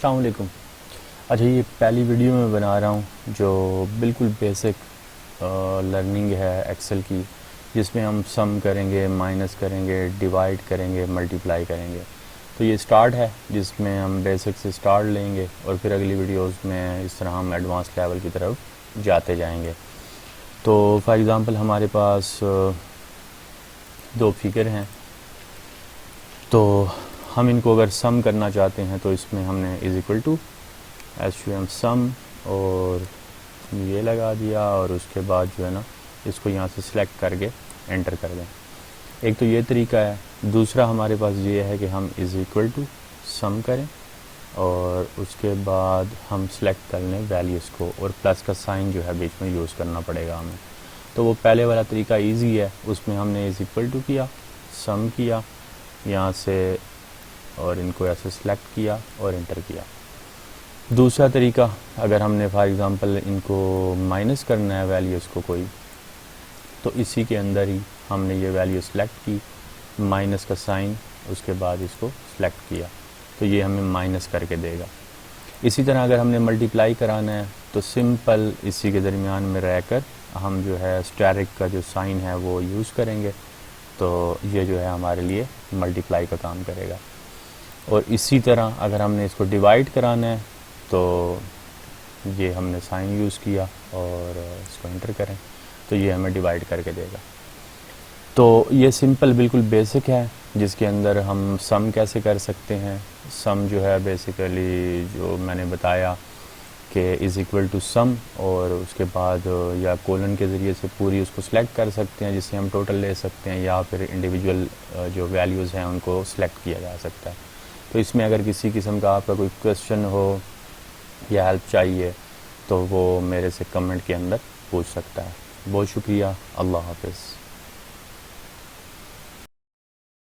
السلام علیکم. اچھا، یہ پہلی ویڈیو میں بنا رہا ہوں جو بالکل بیسک لرننگ ہے ایکسل کی، جس میں ہم سم کریں گے، مائنس کریں گے، ڈیوائڈ کریں گے، ملٹیپلائی کریں گے. تو یہ سٹارٹ ہے جس میں ہم بیسک سے سٹارٹ لیں گے اور پھر اگلی ویڈیوز میں اس طرح ہم ایڈوانس لیول کی طرف جاتے جائیں گے. تو فار ایگزامپل ہمارے پاس دو فگر ہیں، تو ہم ان کو اگر سم کرنا چاہتے ہیں تو اس میں ہم نے از اکول ٹو SUM سم اور یہ لگا دیا، اور اس کے بعد جو ہے نا اس کو یہاں سے سلیکٹ کر کے انٹر کر دیں. ایک تو یہ طریقہ ہے. دوسرا ہمارے پاس یہ ہے کہ ہم از اکول ٹو سم کریں اور اس کے بعد ہم سلیکٹ کر لیں ویلیوز کو، اور پلس کا سائن جو ہے بیچ میں یوز کرنا پڑے گا ہمیں. تو وہ پہلے والا طریقہ ایزی ہے، اس میں ہم نے از اکول ٹو کیا، سم کیا یہاں سے اور ان کو ایسے سلیکٹ کیا اور انٹر کیا. دوسرا طریقہ، اگر ہم نے فار ایگزامپل ان کو مائنس کرنا ہے ویلیوز کو کوئی، تو اسی کے اندر ہی ہم نے یہ ویلیو سلیکٹ کی، مائنس کا سائن، اس کے بعد اس کو سلیکٹ کیا، تو یہ ہمیں مائنس کر کے دے گا. اسی طرح اگر ہم نے ملٹیپلائی کرانا ہے تو سمپل اسی کے درمیان میں رہ کر ہم جو ہے اسٹیرک کا جو سائن ہے وہ یوز کریں گے، تو یہ جو ہے ہمارے لیے ملٹیپلائی کا کام کرے گا. اور اسی طرح اگر ہم نے اس کو ڈیوائڈ کرانا ہے تو یہ ہم نے سائن یوز کیا اور اس کو انٹر کریں تو یہ ہمیں ڈیوائڈ کر کے دے گا. تو یہ سمپل بالکل بیسک ہے جس کے اندر ہم سم کیسے کر سکتے ہیں. سم جو ہے بیسیکلی جو میں نے بتایا کہ از اکول ٹو سم، اور اس کے بعد یا کولن کے ذریعے سے پوری اس کو سلیکٹ کر سکتے ہیں جس سے ہم ٹوٹل لے سکتے ہیں، یا پھر انڈیویجول جو ویلیوز ہیں ان کو سلیکٹ کیا جا سکتا ہے. تو اس میں اگر کسی قسم کا آپ کا کوئی کویسچن ہو یا ہیلپ چاہیے تو وہ میرے سے کمنٹ کے اندر پوچھ سکتا ہے. بہت شکریہ. اللہ حافظ.